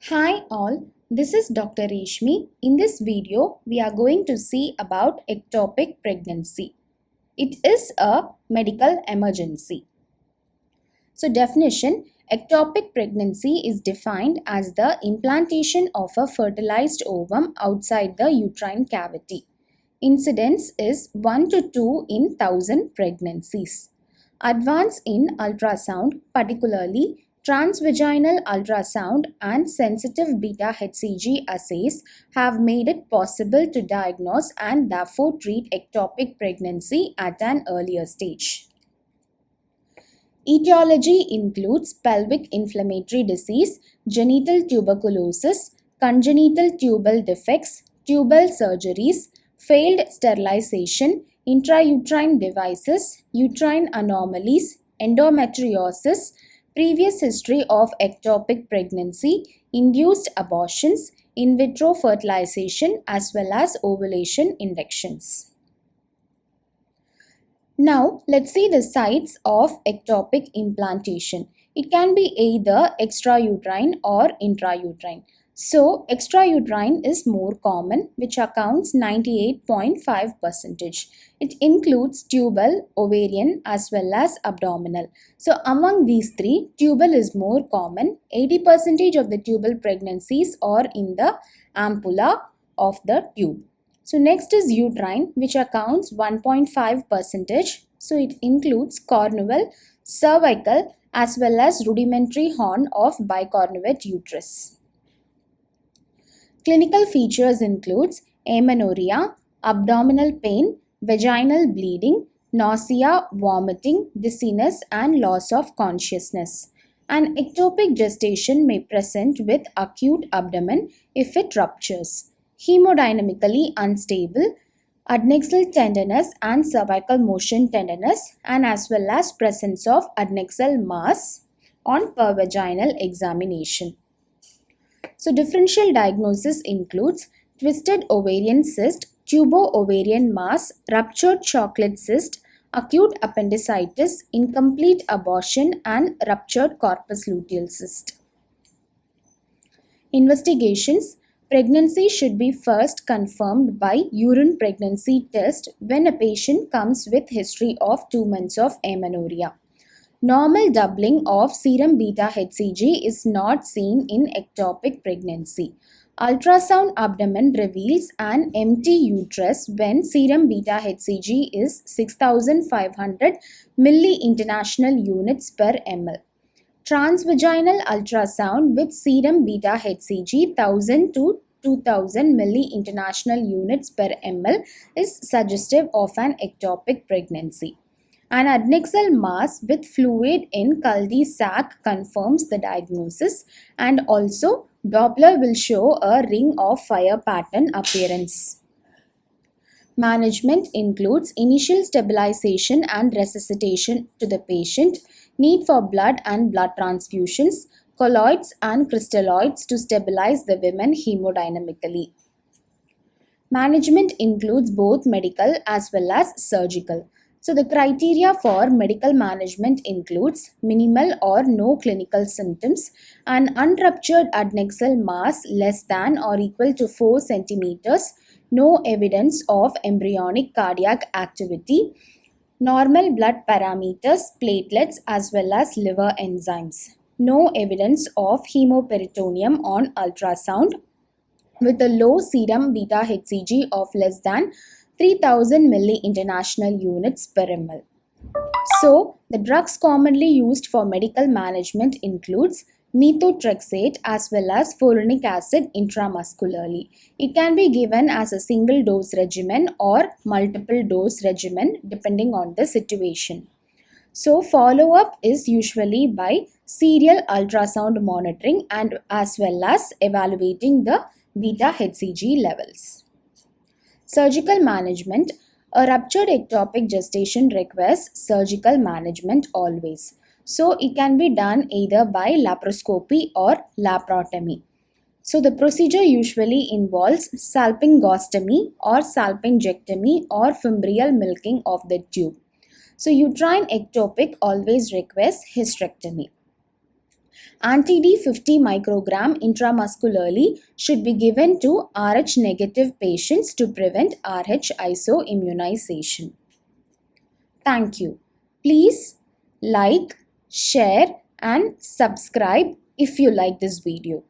Hi all, this is Dr. Reshmi. In this video, we are going to see about ectopic pregnancy. It is a medical emergency. So definition, ectopic pregnancy is defined as the implantation of a fertilized ovum outside the uterine cavity. Incidence is 1 to 2 in 1000 pregnancies. Advance in ultrasound, particularly transvaginal ultrasound and sensitive beta-HCG assays, have made it possible to diagnose and therefore treat ectopic pregnancy at an earlier stage. Etiology includes pelvic inflammatory disease, genital tuberculosis, congenital tubal defects, tubal surgeries, failed sterilization, intrauterine devices, uterine anomalies, endometriosis, previous history of ectopic pregnancy, induced abortions, in vitro fertilization as well as ovulation inductions. Now, let's see the sites of ectopic implantation. It can be either extrauterine or intrauterine. So, extrauterine is more common, which accounts 98.5%. It includes tubal, ovarian as well as abdominal. So, among these three, tubal is more common. 80% of the tubal pregnancies are in the ampulla of the tube. So next is uterine, which accounts 1.5%. So it includes cornual, cervical as well as rudimentary horn of bicornuate uterus. Clinical features includes amenorrhea, abdominal pain, vaginal bleeding, nausea, vomiting, dizziness and loss of consciousness. An ectopic gestation may present with acute abdomen if it ruptures. Hemodynamically unstable, adnexal tenderness and cervical motion tenderness, and as well as presence of adnexal mass on pervaginal examination. So differential diagnosis includes twisted ovarian cyst, tubo-ovarian mass, ruptured chocolate cyst, acute appendicitis, incomplete abortion and ruptured corpus luteal cyst. Investigations. Pregnancy should be first confirmed by urine pregnancy test when a patient comes with history of 2 months of amenorrhea. Normal doubling of serum beta-HCG is not seen in ectopic pregnancy. Ultrasound abdomen reveals an empty uterus when serum beta-HCG is 6500 milli-international units per ml. Transvaginal ultrasound with serum beta-HCG 1000 to 2000 milli-international units per ml is suggestive of an ectopic pregnancy. An adnexal mass with fluid in cul-de-sac confirms the diagnosis, and also Doppler will show a ring of fire pattern appearance. Management includes initial stabilization and resuscitation to the patient, need for blood and blood transfusions, colloids and crystalloids to stabilize the women hemodynamically. Management includes both medical as well as surgical. So the criteria for medical management includes minimal or no clinical symptoms, an unruptured adnexal mass less than or equal to 4 centimeters, no evidence of embryonic cardiac activity, normal blood parameters, platelets as well as liver enzymes, no evidence of hemoperitoneum on ultrasound, with a low serum beta-HCG of less than 3000 milli-international units per ml. So, the drugs commonly used for medical management includes methotrexate as well as folinic acid intramuscularly. It can be given as a single dose regimen or multiple dose regimen depending on the situation. So, follow-up is usually by serial ultrasound monitoring and as well as evaluating the beta-HCG levels. Surgical management. A ruptured ectopic gestation requires surgical management always. So it can be done either by laparoscopy or laparotomy. So the procedure usually involves salpingostomy or salpingectomy or fimbrial milking of the tube. So uterine ectopic always requires hysterectomy. Anti-D 50 microgram intramuscularly should be given to Rh negative patients to prevent Rh isoimmunization. Thank you. Please like, share and subscribe if you like this video.